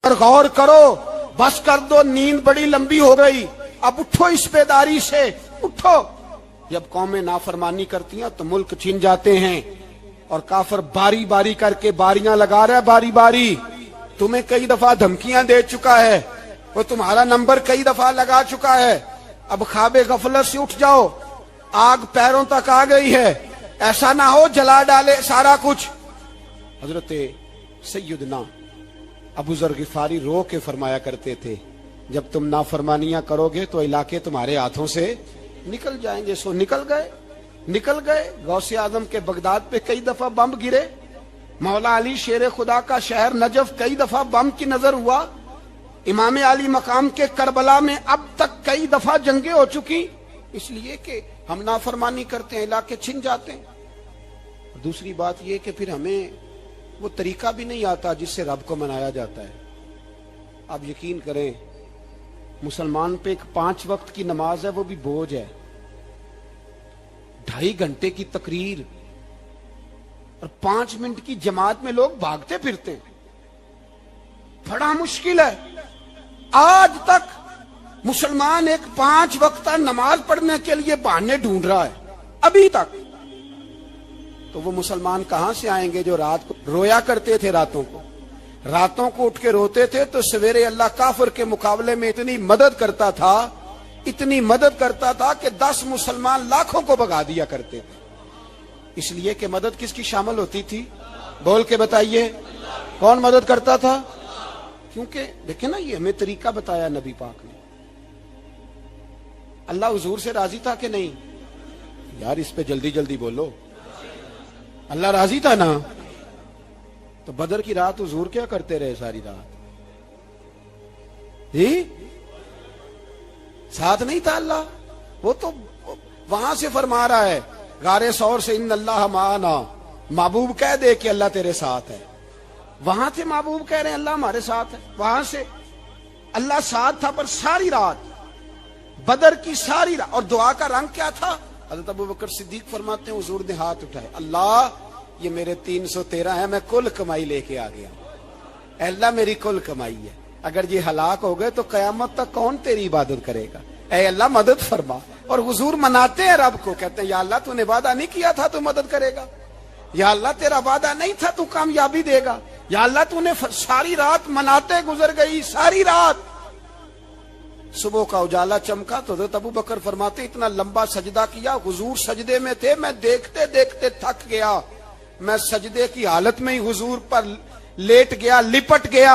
اور غور کرو، بس کر دو، نیند بڑی لمبی ہو گئی، اب اٹھو اس بیداری سے، اٹھو۔ جب قومیں نافرمانی کرتی ہیں تو ملک چھن جاتے ہیں، اور کافر باری باری کر کے باریاں لگا رہا ہے، باری باری تمہیں کئی دفعہ دھمکیاں دے چکا ہے، وہ تمہارا نمبر کئی دفعہ لگا چکا ہے۔ اب خواب غفلت سے اٹھ جاؤ، آگ پیروں تک آ گئی ہے، ایسا نہ ہو جلا ڈالے سارا کچھ۔ حضرت سیدنا ابو ذر غفاری رو کے فرمایا کرتے تھے، جب تم نافرمانیاں کرو گے تو علاقے تمہارے ہاتھوں سے نکل جائیں گے۔ سو نکل گئے۔ غوث اعظم کے بغداد پہ کئی دفعہ بم گرے، مولا علی شیر خدا کا شہر نجف کئی دفعہ بم کی نظر ہوا، امام علی مقام کے کربلا میں اب تک کئی دفعہ جنگیں ہو چکی، اس لیے کہ ہم نافرمانی کرتے ہیں، علاقے چھن جاتے ہیں۔ دوسری بات یہ کہ پھر ہمیں وہ طریقہ بھی نہیں آتا جس سے رب کو منایا جاتا ہے۔ آپ یقین کریں، مسلمان پہ ایک 5 وقت کی نماز ہے، وہ بھی بوجھ ہے۔ 2.5 گھنٹے کی تقریر اور 5 منٹ کی جماعت میں لوگ بھاگتے پھرتے ہیں، بڑا مشکل ہے۔ آج تک مسلمان ایک 5 وقتہ نماز پڑھنے کے لیے بہانے ڈھونڈ رہا ہے، ابھی تک۔ تو وہ مسلمان کہاں سے آئیں گے جو رات کو رویا کرتے تھے، راتوں کو اٹھ کے روتے تھے تو سویرے اللہ کافر کے مقابلے میں اتنی مدد کرتا تھا کہ 10 مسلمان لاکھوں کو بھگا دیا کرتے تھے۔ اس لیے کہ مدد کس کی شامل ہوتی تھی؟ بول کے بتائیے، کون مدد کرتا تھا؟ کیونکہ دیکھیں نا، یہ ہمیں طریقہ بتایا نبی پاک نے۔ اللہ حضور سے راضی تھا کہ نہیں؟ یار اس پہ جلدی جلدی بولو، اللہ راضی تھا نا؟ تو بدر کی رات حضور کیا کرتے رہے ساری رات؟ جی ساتھ نہیں تھا اللہ؟ وہ تو وہاں سے فرما رہا ہے غار ثور سے، ان اللہ معنا، محبوب کہہ دے کہ اللہ تیرے ساتھ ہے۔ وہاں سے محبوب کہہ رہے ہیں اللہ ہمارے ساتھ ہے، وہاں سے اللہ ساتھ تھا، پر ساری رات بدر کی ساری رات۔ اور دعا کا رنگ کیا تھا؟ حضرت ابو بکر صدیق فرماتے ہیں حضور نے ہاتھ اٹھائے، اللہ یہ میرے 313 ہیں، میں کل کمائی لے کے آ گیا، اے اللہ میری کل کمائی ہے، اگر یہ ہلاک ہو گئے تو قیامت تک کون تیری عبادت کرے گا، اے اللہ مدد فرما۔ اور حضور مناتے ہیں رب کو، کہتے ہیں یا اللہ تو نے وعدہ نہیں کیا تھا تو مدد کرے گا، یا اللہ تیرا وعدہ نہیں تھا تو کامیابی دے گا، یا اللہ تو نے ساری رات مناتے گزر گئی، ساری رات۔ صبح کا اجالا چمکا تو حضرت ابو بکر فرماتے اتنا لمبا سجدہ کیا، حضور سجدے میں تھے، میں دیکھتے دیکھتے تھک گیا، میں سجدے کی حالت میں ہی حضور پر لیٹ گیا، لپٹ گیا۔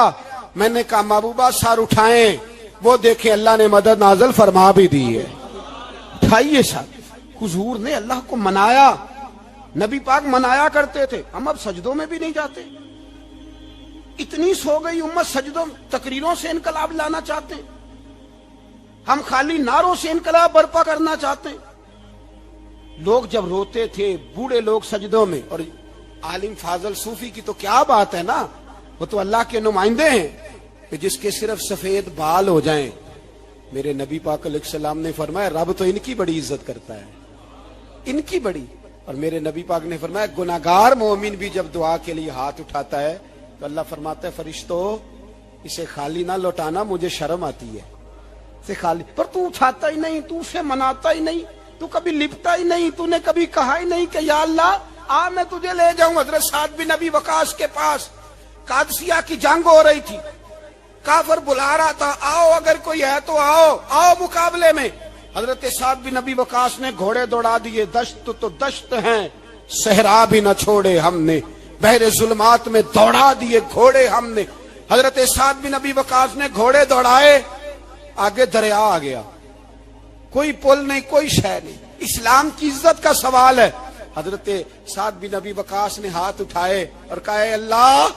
میں نے کہا محبوبہ سر اٹھائیں، وہ دیکھیں اللہ نے مدد نازل فرما بھی دی ہے۔ اٹھائیے سر۔ حضور نے اللہ کو منایا، نبی پاک منایا کرتے تھے، ہم اب سجدوں میں بھی نہیں جاتے۔ اتنی سو گئی امت، سجدوں تقریروں سے انقلاب لانا چاہتے ہیں، ہم خالی نعروں سے انقلاب برپا کرنا چاہتے ہیں۔ لوگ جب روتے تھے، بوڑھے لوگ سجدوں میں، اور عالم فاضل صوفی کی تو کیا بات ہے نا، وہ تو اللہ کے نمائندے ہیں کہ جس کے صرف سفید بال ہو جائیں۔ میرے نبی پاک علیہ السلام نے فرمایا رب تو ان کی بڑی عزت کرتا ہے، ان کی بڑی۔ اور میرے نبی پاک نے فرمایا گناہگار مومن بھی جب دعا کے لیے ہاتھ اٹھاتا ہے تو اللہ فرماتا ہے فرشتو اسے خالی نہ لوٹانا، مجھے شرم آتی ہے سے خالی۔ پر تو اٹھاتا ہی نہیں، تو اسے مناتا ہی نہیں، تو کبھی لپٹا ہی نہیں، تو نے کبھی کہا ہی نہیں کہ یا اللہ آ میں تجھے لے جاؤں۔ حضرت سعد بن ابی وقاص کے پاس قادسیہ کی جنگ ہو رہی تھی، کافر بلا رہا تھا آؤ اگر کوئی ہے تو آؤ مقابلے میں۔ حضرت سعد بن ابی وقاص نے گھوڑے دوڑا دیے، دشت تو دشت ہیں صحرا بھی نہ چھوڑے ہم نے، بحر ظلمات میں دوڑا دیے گھوڑے ہم نے۔ حضرت سعد بن ابی وقاص نے گھوڑے دوڑائے، آگے دریا آ گیا، کوئی پل نہیں، کوئی شے نہیں، اسلام کی عزت کا سوال ہے۔ حضرت سعد بن ابی وقاص نے ہاتھ اٹھائے اور کہا اے اللہ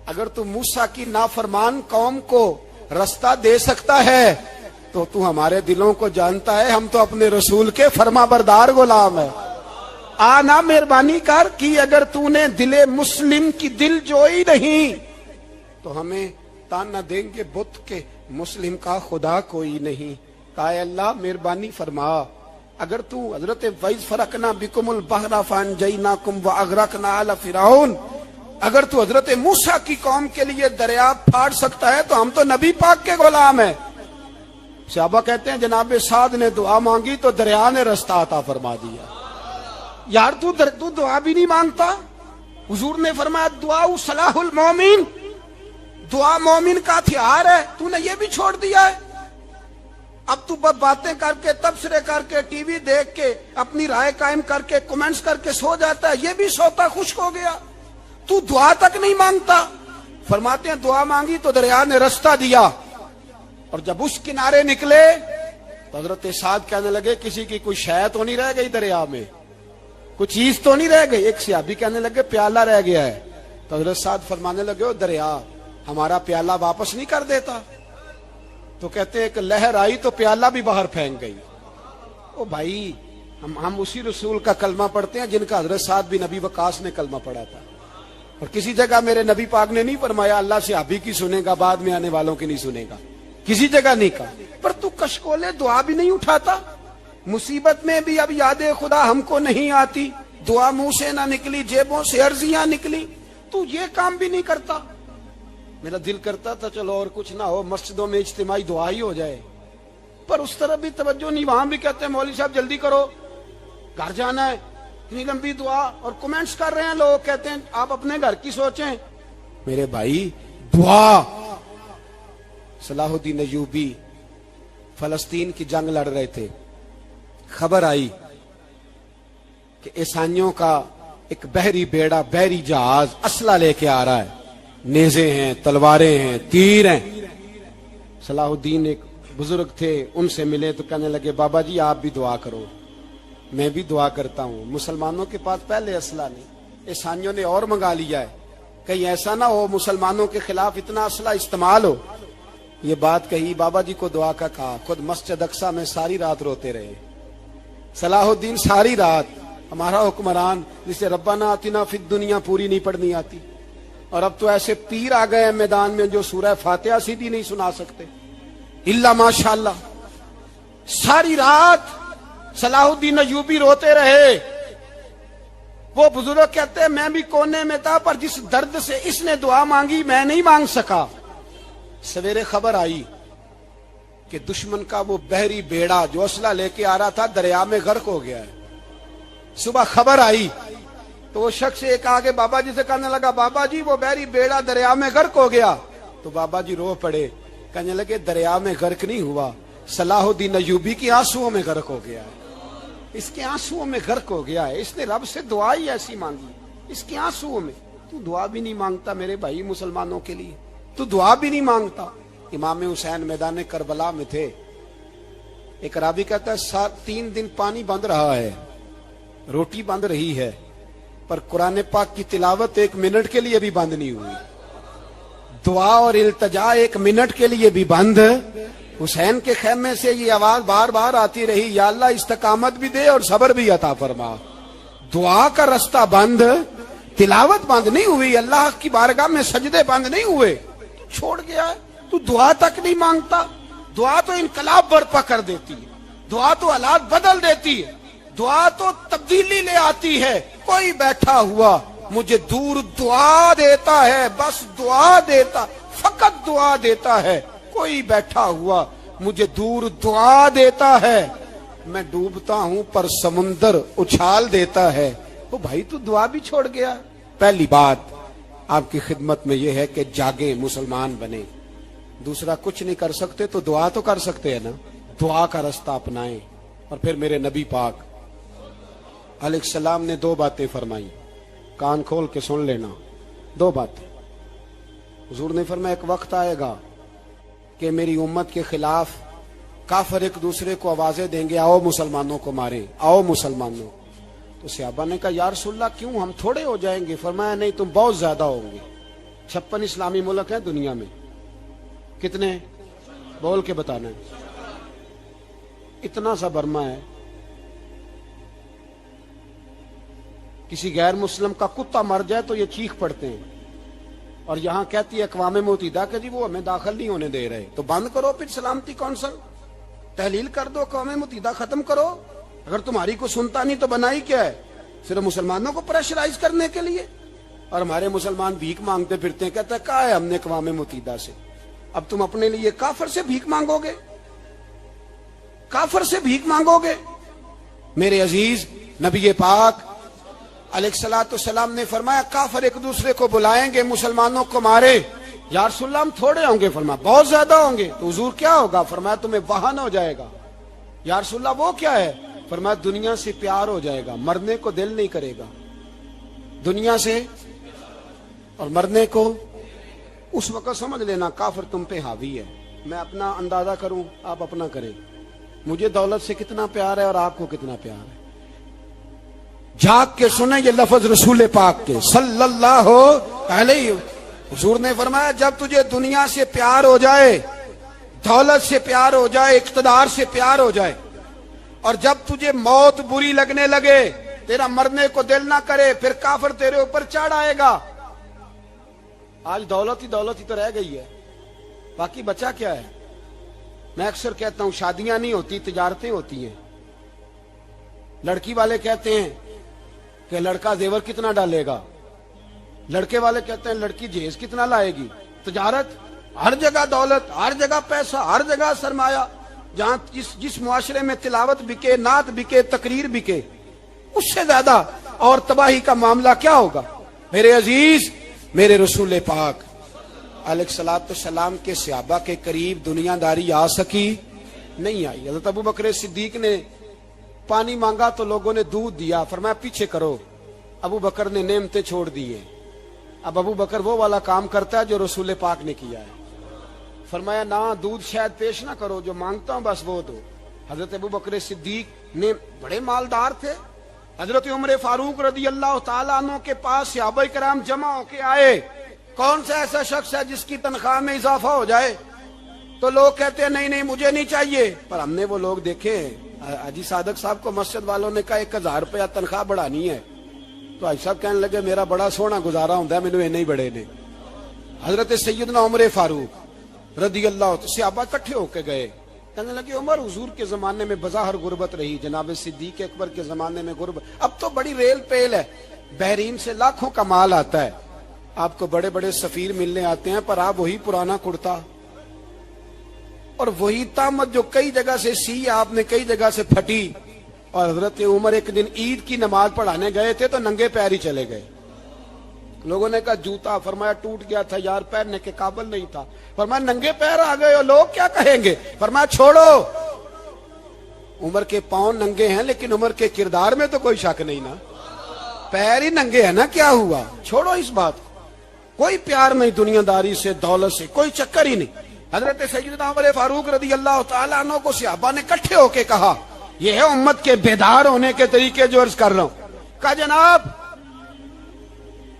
اگر تو موسیٰ کی نافرمان قوم کو رستہ دے سکتا ہے تو ہمارے دلوں کو جانتا ہے، ہم تو اپنے رسول کے فرما بردار غلام ہیں۔ آنا مہربانی کر کی اگر تو نے دل مسلم کی دل جوئی نہیں تو ہمیں تانا دیں گے بت کے مسلم کا خدا کوئی نہیں۔ کہا اے اللہ مہربانی فرما، اگر تو حضرت وَإِذْ فَرَقْنَا بِكُمُ الْبَحْرَ فَأَنْجَيْنَاكُمْ وَأَغْرَقْنَا آلَ فِرْعَوْنَ، اگر تو حضرت موسیٰ کی قوم کے لیے دریا پھاڑ سکتا ہے تو ہم تو نبی پاک کے غلام ہیں. صحابہ کہتے ہیں جناب سعد نے دعا مانگی تو دریا نے رستہ عطا فرما دیا. یار تو دعا بھی نہیں مانگتا. حضور نے فرمایا دعا صلاح المومن، دعا مومن کا ہتھیار ہے، تو نے یہ بھی چھوڑ دیا ہے. اب تو باتیں کر کے، تبصرے کر کے، ٹی وی دیکھ کے، اپنی رائے قائم کر کے، کمنٹس کر کے سو جاتا ہے، یہ بھی سوتا خشک ہو گیا. تو دعا تک نہیں مانگتا. فرماتے ہیں دعا مانگی تو دریا نے رستہ دیا، اور جب اس کنارے نکلے تو حضرت سعد کہنے لگے کسی کی کوئی شے تو نہیں رہ گئی دریا میں، کوئی چیز تو نہیں رہ گئی. ایک صحابی کہنے لگے پیالہ رہ گیا ہے. تو حضرت سعد فرمانے لگے او دریا ہمارا پیالہ واپس نہیں کر دیتا. تو کہتے ہیں ایک لہر آئی تو پیالہ بھی باہر پھینک گئی. او بھائی ہم اسی رسول کا کلمہ پڑھتے ہیں جن کا حضرت سعد بن ابی وقاص نے کلمہ پڑھا تھا. اور کسی جگہ میرے نبی پاک نے نہیں فرمایا اللہ صحابی کی سنے گا بعد میں آنے والوں کی نہیں سنے گا، کسی جگہ نہیں کہا. پر تو کشکولے دعا بھی نہیں اٹھاتا. مصیبت میں بھی اب یاد خدا ہم کو نہیں آتی، دعا منہ سے نہ نکلی، جیبوں سے عرضیاں نکلی، تو یہ کام بھی نہیں کرتا. میرا دل کرتا تھا چلو اور کچھ نہ ہو، مسجدوں میں اجتماعی دعا ہی ہو جائے، پر اس طرف بھی توجہ نہیں. وہاں بھی کہتے ہیں مولوی صاحب جلدی کرو گھر جانا ہے، اتنی لمبی دعا، اور کمنٹس کر رہے ہیں لوگ، کہتے ہیں آپ اپنے گھر کی سوچیں. میرے بھائی دعا. صلاح الدین ایوبی فلسطین کی جنگ لڑ رہے تھے، خبر آئی کہ عیسائیوں کا ایک بحری بیڑا، بحری جہاز اسلحہ لے کے آ رہا ہے، نیزے ہیں، تلواریں ہیں، تیر ہیں. صلاح الدین ایک بزرگ تھے، ان سے ملے تو کہنے لگے بابا جی آپ بھی دعا کرو. میں بھی دعا کرتا ہوں. مسلمانوں کے پاس پہلے اسلحہ نہیں، عیسائیوں نے اور منگا لیا ہے، کہیں ایسا نہ ہو مسلمانوں کے خلاف اتنا اسلحہ استعمال ہو. یہ بات کہی، بابا جی کو دعا کا کہا. خود مسجد اقصی میں ساری رات روتے رہے صلاح الدین، ساری رات. ہمارا حکمران جسے ربنا آتنا فی الدنیا پوری نہیں پڑھنی آتی، اور اب تو ایسے پیر آ گئے ہیں میدان میں جو سورہ فاتحہ سیدھی نہیں سنا سکتے الا ماشاءاللہ. ساری رات صلاح الدین ایوبی روتے رہے. وہ بزرگ کہتے ہیں میں بھی کونے میں تھا، پر جس درد سے اس نے دعا مانگی میں نہیں مانگ سکا. سویرے خبر آئی کہ دشمن کا وہ بحری بیڑا جو اسلحہ لے کے آ رہا تھا دریا میں غرق ہو گیا ہے. صبح خبر آئی تو وہ شخص ایک آگے بابا جی سے کہنے لگا بابا جی وہ بحری بیڑا دریا میں غرق ہو گیا. تو بابا جی رو پڑے، کہنے لگے دریا میں غرق نہیں ہوا، صلاح الدین ایوبی کی آنسوؤں میں غرق ہو گیا ہے. اس کے آنسوؤں میں غرق ہو گیا ہے، اس نے رب سے دعا ہی ایسی مانگی اس کے آنسوؤں میں. تو دعا بھی نہیں مانگتا میرے بھائی مسلمانوں کے لیے، تو دعا بھی نہیں مانگتا. امام حسین میدان کربلا میں تھے. ایک راوی کہتا ہے 3 دن پانی بند رہا ہے، روٹی بند رہی ہے، پر قرآن پاک کی تلاوت 1 منٹ کے لیے بھی بند نہیں ہوئی. دعا اور التجا 1 منٹ کے لیے بھی بند. حسین کے خیمے سے یہ آواز بار بار آتی رہی، یا اللہ استقامت بھی دے اور صبر بھی عطا فرما. دعا کا رستہ بند، تلاوت بند نہیں ہوئی، اللہ کی بارگاہ میں سجدے بند نہیں ہوئے، تو چھوڑ گیا ہے. تو دعا تک نہیں مانگتا. دعا تو انقلاب برپا کر دیتی ہے، دعا تو حالات بدل دیتی ہے، دعا تو تبدیلی لے آتی ہے. کوئی بیٹھا ہوا مجھے دور دعا دیتا ہے، بس دعا دیتا، فقط دعا دیتا ہے. کوئی بیٹھا ہوا مجھے دور دعا دیتا ہے، میں ڈوبتا ہوں پر سمندر اچھال دیتا ہے. وہ بھائی تو دعا بھی چھوڑ گیا. پہلی بات آپ کی خدمت میں یہ ہے کہ جاگیں، مسلمان بنیں. دوسرا کچھ نہیں کر سکتے تو دعا تو کر سکتے ہیں نا، دعا کا رستہ اپنائیں. اور پھر میرے نبی پاک علیہ السلام نے 2 باتیں فرمائی، کان کھول کے سن لینا. 2 باتیں حضور نے فرمایا ایک وقت آئے گا کہ میری امت کے خلاف کافر ایک دوسرے کو آوازیں دیں گے آؤ مسلمانوں کو ماریں، آؤ مسلمانوں. تو صحابہ نے کہا یا رسول اللہ کیوں، ہم تھوڑے ہو جائیں گے؟ فرمایا نہیں تم بہت زیادہ ہوں گے. 56 اسلامی ملک ہیں دنیا میں، کتنے بول کے بتانا ہے. اتنا سا برما ہے، کسی غیر مسلم کا کتا مر جائے تو یہ چیخ پڑتے ہیں، اور یہاں کہتی ہے اقوام متحدہ کہ جی وہ ہمیں داخل نہیں ہونے دے رہے. تو بند کرو پھر سلامتی کونسل، تحلیل کر دو، اقوام متحدہ ختم کرو. اگر تمہاری کو سنتا نہیں تو بنائی کیا ہے؟ صرف مسلمانوں کو پریشرائز کرنے کے لیے. اور ہمارے مسلمان بھیک مانگتے پھرتے ہیں. کہتا ہے کہا ہے ہم نے اقوام متحدہ سے, اب تم اپنے لیے کافر سے بھیک مانگو گے؟ کافر سے بھیک مانگو گے؟ میرے عزیز, نبی پاک علیہ الصلوۃ والسلام نے فرمایا کافر ایک دوسرے کو بلائیں گے مسلمانوں کو مارے. یا رسول اللہ ہم تھوڑے ہوں گے؟ فرمایا بہت زیادہ ہوں گے. تو حضور کیا ہوگا؟ فرمایا تمہیں وہن ہو جائے گا. یا رسول اللہ وہ کیا ہے؟ فرمایا دنیا سے پیار ہو جائے گا, مرنے کو دل نہیں کرے گا. دنیا سے اور مرنے کو. اس وقت سمجھ لینا کافر تم پہ حاوی ہے. میں اپنا اندازہ کروں, آپ اپنا کریں. مجھے دولت سے کتنا پیار ہے اور آپ کو کتنا پیار ہے. جھاگ کے سنیں یہ لفظ رسول پاک کے صلی اللہ علیہ. حضور نے فرمایا جب تجھے دنیا سے پیار ہو جائے, دولت سے پیار ہو جائے, اقتدار سے پیار ہو جائے, اور جب تجھے موت بری لگنے لگے, تیرا مرنے کو دل نہ کرے, پھر کافر تیرے اوپر چڑھ آئے گا. آج دولت ہی تو رہ گئی ہے, باقی بچا کیا ہے؟ میں اکثر کہتا ہوں شادیاں نہیں ہوتی, تجارتیں ہوتی ہیں. لڑکی والے کہتے ہیں کہ لڑکا زیور کتنا ڈالے گا, لڑکے والے کہتے ہیں لڑکی جہیز کتنا لائے گی. تجارت, ہر جگہ دولت, ہر جگہ پیسہ, ہر جگہ سرمایہ. جہاں جس معاشرے میں تلاوت بکے, نعت بکے, تقریر بکے, اس سے زیادہ اور تباہی کا معاملہ کیا ہوگا؟ میرے عزیز, میرے رسول پاک علیہ الصلوۃ والسلام کے صحابہ کے قریب دنیا داری آ سکی نہیں آئی. حضرت ابو بکر صدیق نے پانی مانگا تو لوگوں نے دودھ دیا, فرمایا پیچھے کرو. ابو بکر نے نعمتیں چھوڑ دی ہیں. اب ابو بکر وہ والا کام کرتا ہے جو رسول پاک نے کیا ہے. فرمایا نہ دودھ شاید پیش نہ کرو, جو مانگتا ہوں بس وہ دو. حضرت ابو بکر صدیق نے بڑے مالدار تھے. حضرت عمر فاروق رضی اللہ تعالیٰ عنہ کے پاس صحابہ کرام جمع ہو کے آئے. کون سا ایسا شخص ہے جس کی تنخواہ میں اضافہ ہو جائے؟ تو لوگ کہتے ہیں نہیں مجھے نہیں چاہیے. پر ہم نے وہ لوگ دیکھے ہیں. حاجی صادق صاحب کو مسجد والوں نے کہا 1000 روپیہ تنخواہ بڑھانی ہے, تو حاجی صاحب کہنے لگے میرا بڑا سونا گزارا ہوتا ہے, مینوں نہیں بڑے نے. حضرت سیدنا عمر فاروق رضی اللہ صحابہ اکٹھے ہو کے گئے. کہنے لگے عمر حضور کے زمانے میں بظاہر غربت رہی, جناب صدیق اکبر کے زمانے میں غربت, اب تو بڑی ریل پیل ہے, بحرین سے لاکھوں کا مال آتا ہے, آپ کو بڑے بڑے سفیر ملنے آتے ہیں, پر آپ وہی پرانا کرتا اور وہی تامت جو کئی جگہ سے سی آپ نے کئی جگہ سے پھٹی. اور حضرت عمر ایک دن عید کی نماز پڑھانے گئے تھے تو ننگے پیر ہی چلے گئے. لوگوں نے کہا جوتا, فرمایا ٹوٹ گیا تھا یار, پہننے کے قابل نہیں تھا. فرمایا ننگے پیر آ گئے ہو, لوگ کیا کہیں گے؟ فرمایا چھوڑو, عمر کے پاؤں ننگے ہیں لیکن عمر کے کردار میں تو کوئی شک نہیں نا, پیر ہی ننگے ہیں نا, کیا ہوا؟ چھوڑو اس بات کو. کوئی پیار نہیں دنیا داری سے, دولت سے, کوئی چکر ہی نہیں. حضرت سیدنا عمر فاروق رضی اللہ تعالیٰ عنہ کو صحابہ نے اکٹھے ہو کے کہا, یہ ہے امت کے بیدار ہونے کے طریقے جو عرض کر رہا ہوں. کہا جناب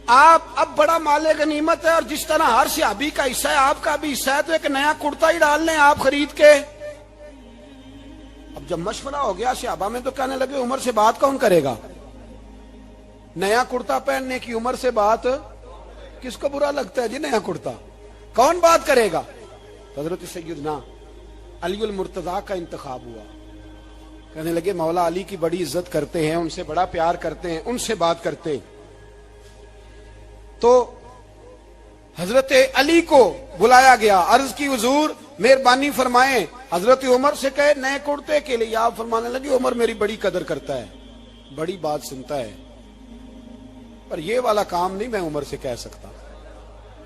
آپ اب بڑا مال غنیمت ہے, اور جس طرح ہر صحابی کا حصہ ہے آپ کا بھی حصہ ہے, تو ایک نیا کرتا ہی ڈال لیں آپ خرید کے. اب جب مشورہ ہو گیا صحابہ میں تو کہنے لگے عمر سے بات کون کرے گا؟ نیا کرتا پہننے کی عمر سے بات کس کو برا لگتا ہے جی؟ نیا کرتا کون بات کرے گا؟ حضرت سیدنا علی المرتضیٰ کا انتخاب ہوا. کہنے لگے مولا علی کی بڑی عزت کرتے ہیں, ان سے بڑا پیار کرتے ہیں, ان سے بات کرتے ہیں. تو حضرت علی کو بلایا گیا, عرض کی حضور مہربانی فرمائیں. حضرت عمر سے کہے نئے کرتے کے لیے, آپ فرمانے لگے عمر میری بڑی قدر کرتا ہے, بڑی بات سنتا ہے, پر یہ والا کام نہیں میں عمر سے کہہ سکتا,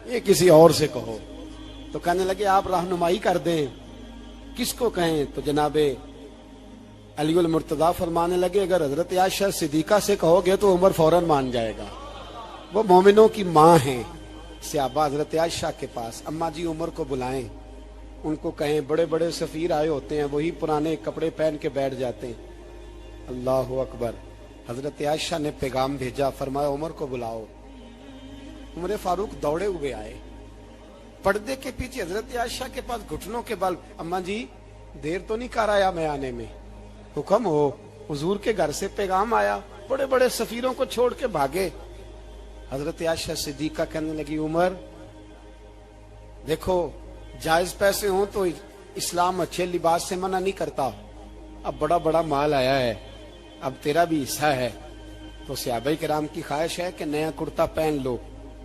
یہ کسی اور سے کہو. تو کہنے لگے آپ رہنمائی کر دیں, کس کو کہیں؟ تو جناب علی المرتضیٰ فرمانے لگے اگر حضرت عائشہ صدیقہ سے کہو گے تو عمر فوراً مان جائے گا, وہ مومنوں کی ماں ہیں. صحابہ حضرت عائشہ کے پاس, اماں جی عمر کو بلائیں, ان کو کہیں بڑے بڑے سفیر آئے ہوتے ہیں, وہی پرانے کپڑے پہن کے بیٹھ جاتے ہیں. اللہ اکبر. حضرت عائشہ نے پیغام بھیجا, فرمایا عمر کو بلاؤ. عمر فاروق دوڑے ہوئے آئے, پردے کے پیچھے حضرت عائشہ کے پاس گھٹنوں کے بل, اماں جی دیر تو نہیں کر آیا میں آنے میں؟ حکم ہو, حضور کے گھر سے پیغام آیا, بڑے بڑے سفیروں کو چھوڑ کے بھاگے. حضرت عائشہ صدیقہ کہنے لگی عمر دیکھو جائز پیسے ہوں تو اسلام اچھے لباس سے منع نہیں کرتا, اب بڑا بڑا مال آیا ہے, اب تیرا بھی حصہ ہے, تو صحابہ کرام کی خواہش ہے کہ نیا کرتا پہن لو.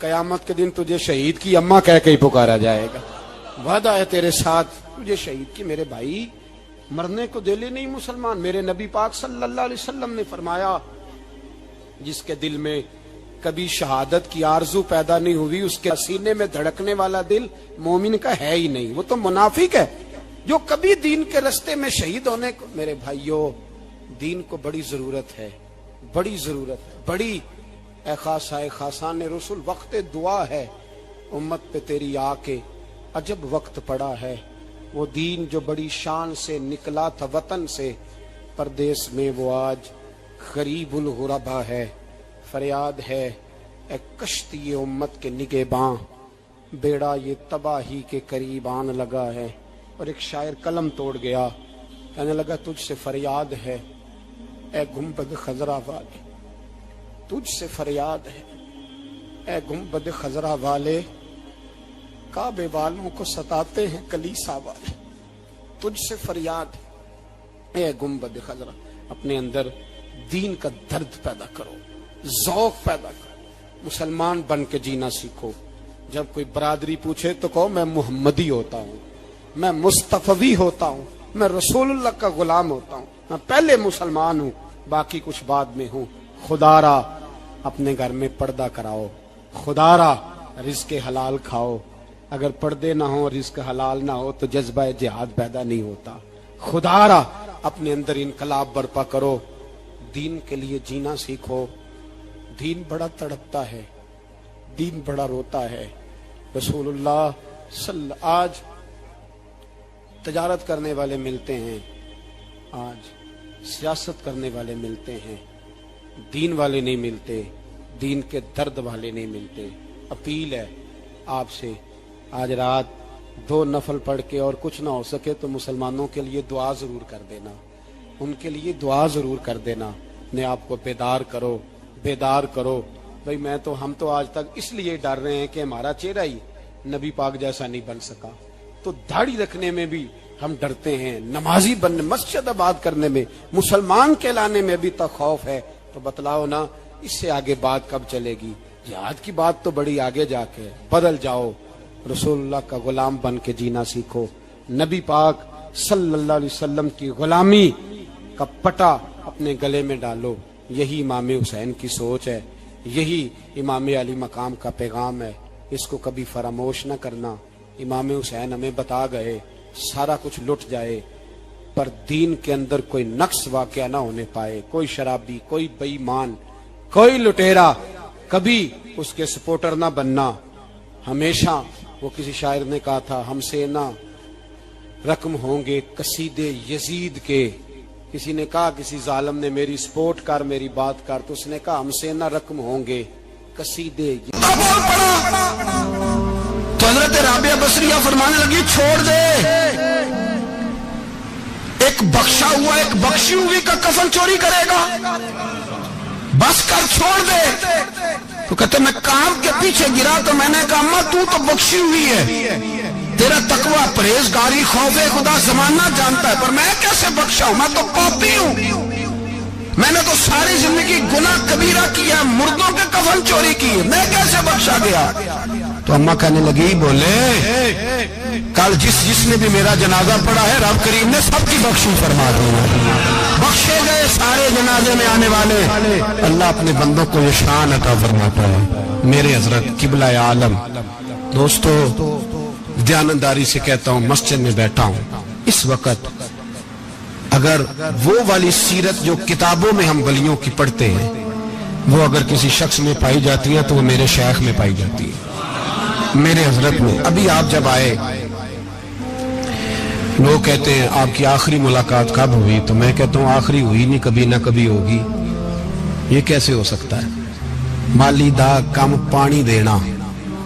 قیامت کے دن تجھے شہید کی اماں کہہ کے ہی پکارا جائے گا. وعدہ ہے تیرے ساتھ تجھے شہید کی. میرے بھائی مرنے کو دل ہی نہیں مسلمان. میرے نبی پاک صلی اللہ علیہ وسلم نے فرمایا جس کے دل میں کبھی شہادت کی آرزو پیدا نہیں ہوئی اس کے سینے میں دھڑکنے والا دل مومن کا ہے ہی نہیں, وہ تو منافق ہے. جو کبھی دین کے رستے میں شہید ہونے کو, میرے بھائیوں دین کو بڑی ضرورت ہے, بڑی ضرورت ہے, بڑی. اے خاصان رسول وقت دعا ہے امت پہ تیری آ کے عجب وقت پڑا ہے. وہ دین جو بڑی شان سے نکلا تھا وطن سے پردیس میں وہ آج غریب الغربا ہے. فریاد ہے اے کشتی امت کے نگہباں بیڑا یہ تباہی کے قریب آن لگا ہے. اور ایک شاعر قلم توڑ گیا, کہنے لگا تجھ سے فریاد ہے اے گنبد خضرا والے, تجھ سے فریاد ہے اے گنبد خضرا والے, کعبے والوں کو ستاتے ہیں کلیسا والے. تجھ سے فریاد ہے اے گنبد خضرا. اپنے اندر دین کا درد پیدا کرو, ذوق پیدا کرو, مسلمان بن کے جینا سیکھو. جب کوئی برادری پوچھے تو کہو میں محمدی ہوتا ہوں, میں مصطفی ہوتا ہوں, میں رسول اللہ کا غلام ہوتا ہوں, میں پہلے مسلمان ہوں باقی کچھ بعد میں ہوں. خدا را اپنے گھر میں پردہ کراؤ, خدا را رزق حلال کھاؤ. اگر پردے نہ ہو رزق حلال نہ ہو تو جذبہ جہاد پیدا نہیں ہوتا. خدا را اپنے اندر انقلاب برپا کرو, دین کے لیے جینا سیکھو. دین بڑا تڑپتا ہے, دین بڑا روتا ہے. رسول اللہ آج تجارت کرنے والے ملتے ہیں, آج سیاست کرنے والے ملتے ہیں, دین والے نہیں ملتے, دین کے درد والے نہیں ملتے. اپیل ہے آپ سے آج رات 2 نفل پڑھ کے اور کچھ نہ ہو سکے تو مسلمانوں کے لیے دعا ضرور کر دینا, ان کے لیے دعا ضرور کر دینا. اپنے آپ کو بیدار کرو, بیدار کرو. بھئی میں تو ہم تو آج تک اس لیے ڈر رہے ہیں کہ ہمارا چہرہ ہی نبی پاک جیسا نہیں بن سکا, تو داڑھی رکھنے میں بھی ہم ڈرتے ہیں, نمازی بننے مسجد آباد کرنے میں مسلمان کہلانے میں بھی تو خوف ہے. تو بتلاؤ نا اس سے آگے بات کب چلے گی؟ جہاد کی بات تو بڑی آگے جا کے. بدل جاؤ, رسول اللہ کا غلام بن کے جینا سیکھو. نبی پاک صلی اللہ علیہ وسلم کی غلامی کا پٹا اپنے گلے میں ڈالو. یہی امام حسین کی سوچ ہے, یہی امام علی مقام کا پیغام ہے. اس کو کبھی فراموش نہ کرنا. امام حسین ہمیں بتا گئے سارا کچھ لٹ جائے پر دین کے اندر کوئی نقص واقعہ نہ ہونے پائے. کوئی شرابی, کوئی بے ایمان, کوئی لٹیرا کبھی اس کے سپورٹر نہ بننا. ہمیشہ وہ کسی شاعر نے کہا تھا ہم سے نہ رقم ہوں گے قصیدے یزید کے. کسی نے کہا کسی ظالم نے میری سپورٹ کر, میری بات کر, تو اس نے کہا ہم سے نہ رقم ہوں گے قصیدے. تو حضرت رابعہ بصریہ فرمانے لگی چھوڑ دے, ایک بخشا ہوا ایک بخشی ہوئی کا کفن چوری کرے گا, بس کر چھوڑ دے. تو کہتے میں کام کے پیچھے گرا تو میں نے کہا اماں تو بخشی ہوئی ہے, تیرا تقوی پرہیزگاری خوف خدا زمانہ جانتا ہے, پر میں کیسے بخشا ہوں؟ میں تو پاپی ہوں, میں نے تو ساری زندگی گناہ کبیرہ کیا, مردوں کے کفن چوری کی, میں کیسے بخشا گیا؟ تو اماں کہنے لگی بولے کل جس نے بھی میرا جنازہ پڑھا ہے رب کریم نے سب کی بخشی فرما دی ہے. بخشے گئے سارے جنازے میں آنے والے. اللہ اپنے بندوں کو یہ شان عطا فرماتا ہے. میرے حضرت قبلہ عالم دوستو دیانتداری سے کہتا ہوں, مسجد میں بیٹھا ہوں اس وقت, اگر وہ والی سیرت جو کتابوں میں ہم ولیوں کی پڑھتے ہیں وہ اگر کسی شخص میں پائی جاتی ہے تو وہ میرے شیخ میں پائی جاتی ہے, میرے حضرت میں. ابھی آپ جب آئے لوگ کہتے ہیں آپ کی آخری ملاقات کب ہوئی, تو میں کہتا ہوں آخری ہوئی نہیں, کبھی نہ کبھی ہوگی. یہ کیسے ہو سکتا ہے؟ مالی دا کم پانی دینا,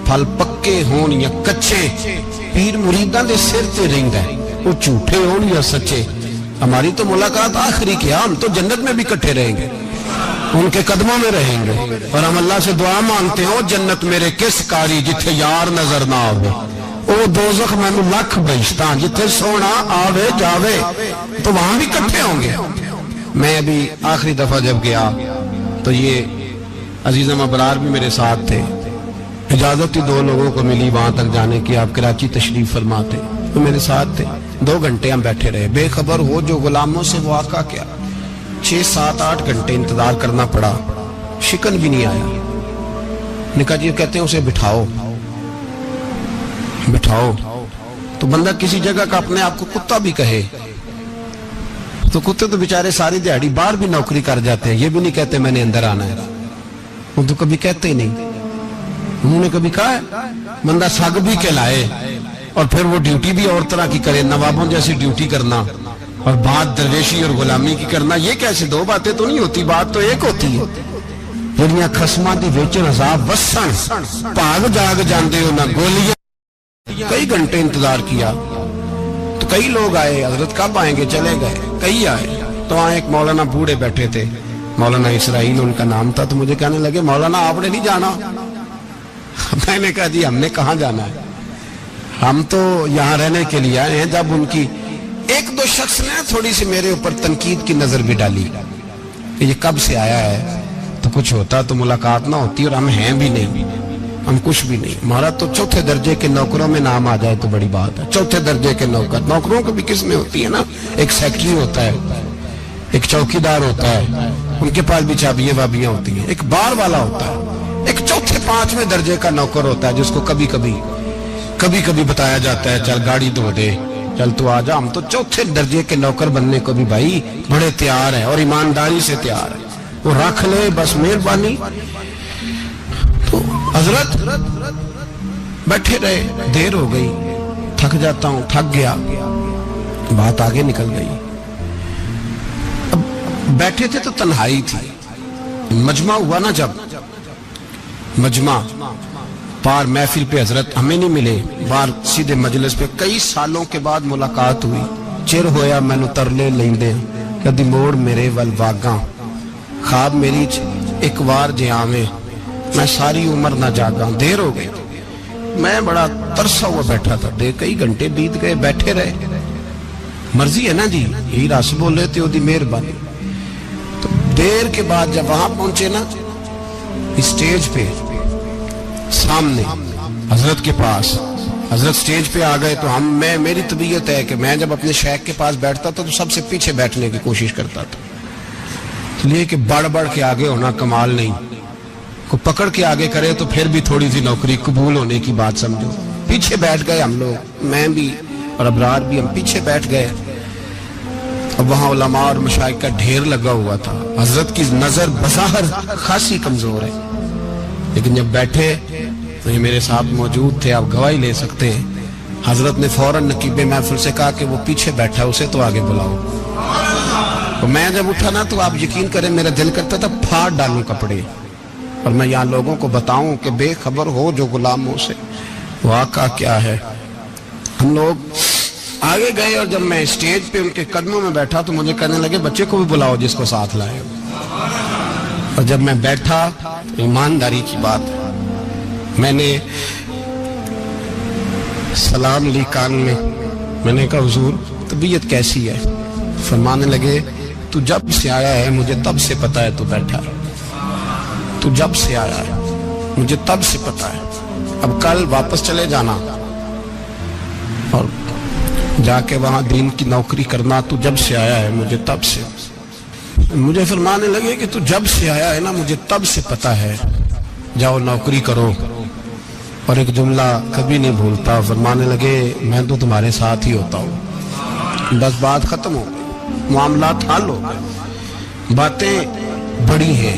پھل پکے ہون یا کچے, پیر مریداں دے سر تے رنگ ہے, وہ جھوٹے ہون یا سچے. ہماری تو ملاقات آخری کیا, ہم تو جنت میں بھی کٹھے رہیں گے, ان کے قدموں میں رہیں گے, اور ہم اللہ سے دعا مانگتے ہیں جنت میرے کس کاری جتھے یار نظر نہ آوے, او دوزخ میں لکھ بہشتاں جتھے سونا آوے جاوے, تو وہاں بھی کٹھے ہوں گے. میں ابھی آخری دفعہ جب گیا تو یہ عزیزم ابرار بھی میرے ساتھ تھے, اجازت ہی 2 لوگوں کو ملی وہاں تک جانے کی، آپ کراچی تشریف فرماتے تو میرے ساتھ تھے. 2 گھنٹے ہم بیٹھے رہے، بے خبر ہو جو غلاموں سے وہ آقا کیا. 6 7 8 گھنٹے انتظار کرنا پڑا، شکن بھی نہیں آیا. نکاح جی کہتے ہیں اسے بٹھاؤ بٹھاؤ. تو بندہ کسی جگہ کا اپنے آپ کو کتا بھی کہے تو کتے تو بیچارے ساری دیہڑی باہر بھی نوکری کر جاتے ہیں، یہ بھی نہیں کہتے میں نے اندر آنا ہے. وہ تو کبھی کہتے ہی نہیں. انہوں نے کبھی کہا ہے بندہ سگ بھی کہلائے اور پھر وہ ڈیوٹی بھی اور طرح کی کرے، نوابوں جیسی ڈیوٹی کرنا اور بات درویشی اور غلامی کی کرنا، یہ کیسے 2 باتیں تو نہیں ہوتی، بات تو ایک ہوتی ہے. جنیا خسماں دی وچ عذاب وسن بھاگ جاگ جاندے ہو نہ گولیاں. کئی گھنٹے انتظار کیا تو کئی لوگ آئے، حضرت کب آئیں گے، چلے گئے. کئی آئے تو وہاں ایک مولانا بوڑھے بیٹھے تھے، مولانا اسرائیل ان کا نام تھا. تو مجھے کہنے لگے مولانا آپ نے نہیں جانا؟ میں نے کہا جی ہم نے کہاں جانا ہے، ہم تو یہاں رہنے کے لیے آئے ہیں. جب ان کی 1-2 شخص نے تھوڑی سی میرے اوپر تنقید کی نظر بھی ڈالی کہ یہ کب سے آیا ہے، تو کچھ ہوتا تو ملاقات نہ ہوتی، اور ہم ہیں بھی نہیں، ہم کچھ بھی نہیں. ہمارا تو 4تھے درجے کے نوکروں میں نام آ جائے تو بڑی بات ہے. 4تھے درجے کے نوکر، نوکروں کو بھی کس میں ہوتی ہے نا، ایک سیکٹری ہوتا ہے، ایک چوکیدار ہوتا ہے، ان کے پاس بھی چابیاں وابیاں ہوتی ہیں، ایک بار والا ہوتا ہے، ایک 4تھے 5ویں درجے کا نوکر ہوتا ہے جس کو کبھی کبھی بتایا جاتا ہے چل گاڑی دھو دے، چل تو آ جا. ہم تو 4تھے درجے کے نوکر بننے کو بھی بھائی بڑے تیار ہیں اور ایمانداری سے تیار ہیں. وہ رکھ لے بس مہربانی. تو حضرت بیٹھے رہے، دیر ہو گئی، تھک جاتا ہوں، تھک گیا، بات آگے نکل گئی. اب بیٹھے تھے تو تنہائی تھی. مجمع ہوا نا، جب مجمع پار محفل پہ حضرت ہمیں نہیں ملے، بار سیدھے مجلس پہ کئی سالوں کے بعد ملاقات ہوئی. چر ہویا مینو ترلے لیندے کدی موڑ میرے ول واگاں، خواب میری ایک وار جے آویں میں ساری عمر نہ جاگاں. دیر ہو گئی، میں بڑا ترسا ہوا بیٹھا تھا. کئی گھنٹے بیت گئے، بیٹھے رہے. مرضی ہے نا جی، یہی رس بولے تے دی مہربانی. تو دیر کے بعد جب وہاں پہنچے نا اسٹیج پہ سامنے حضرت کے پاس، حضرت سٹیج پہ آ گئے تو میری طبیعت ہے کہ میں جب اپنے شیخ کے پاس بیٹھتا تھا تو سب سے پیچھے بیٹھنے کی کوشش کرتا تھا، اس لیے کہ بڑھ کے آگے ہونا کمال نہیں. کو پکڑ کے آگے کرے تو پھر بھی تھوڑی سی نوکری قبول ہونے کی بات سمجھو. پیچھے بیٹھ گئے ہم لوگ، میں بھی اور ابرار بھی، ہم پیچھے بیٹھ گئے. اب وہاں علماء اور مشائخ کا ڈھیر لگا ہوا تھا. حضرت کی نظر بظاہر خاصی کمزور ہے، لیکن جب بیٹھے تو یہ میرے ساتھ موجود تھے، آپ گواہی لے سکتے ہیں. حضرت نے فوراً نقیب محفل سے کہا کہ وہ پیچھے بیٹھا ہے اسے تو آگے بلاؤ. تو میں جب اٹھا نا تو آپ یقین کریں میرا دل کرتا تھا پھاڑ ڈالوں کپڑے اور میں یہاں لوگوں کو بتاؤں کہ بے خبر ہو جو غلاموں سے وہ آقا کیا ہے. ہم لوگ آگے گئے اور جب میں اسٹیج پہ ان کے قدموں میں بیٹھا تو مجھے کہنے لگے بچے کو بھی بلاؤ جس کو ساتھ لائے. اور جب میں بیٹھا ایمانداری کی بات میں نے سلام لی کان میں نے کہا حضور طبیعت کیسی ہے؟ فرمانے لگے تو جب سے آیا ہے مجھے تب سے پتا ہے تو بیٹھا ہے، تو جب سے آیا ہے مجھے تب سے پتا ہے. اب کل واپس چلے جانا اور جا کے وہاں دین کی نوکری کرنا. تو جب سے آیا ہے مجھے تب سے. مجھے فرمانے لگے کہ تو جب سے آیا ہے نا مجھے تب سے پتا ہے، جاؤ نوکری کرو. اور ایک جملہ کبھی نہیں بھولتا، فرمانے لگے میں تو تمہارے ساتھ ہی ہوتا ہوں. بس بات ختم ہو گئی، معاملات حل ہو گئے. باتیں بڑی ہیں،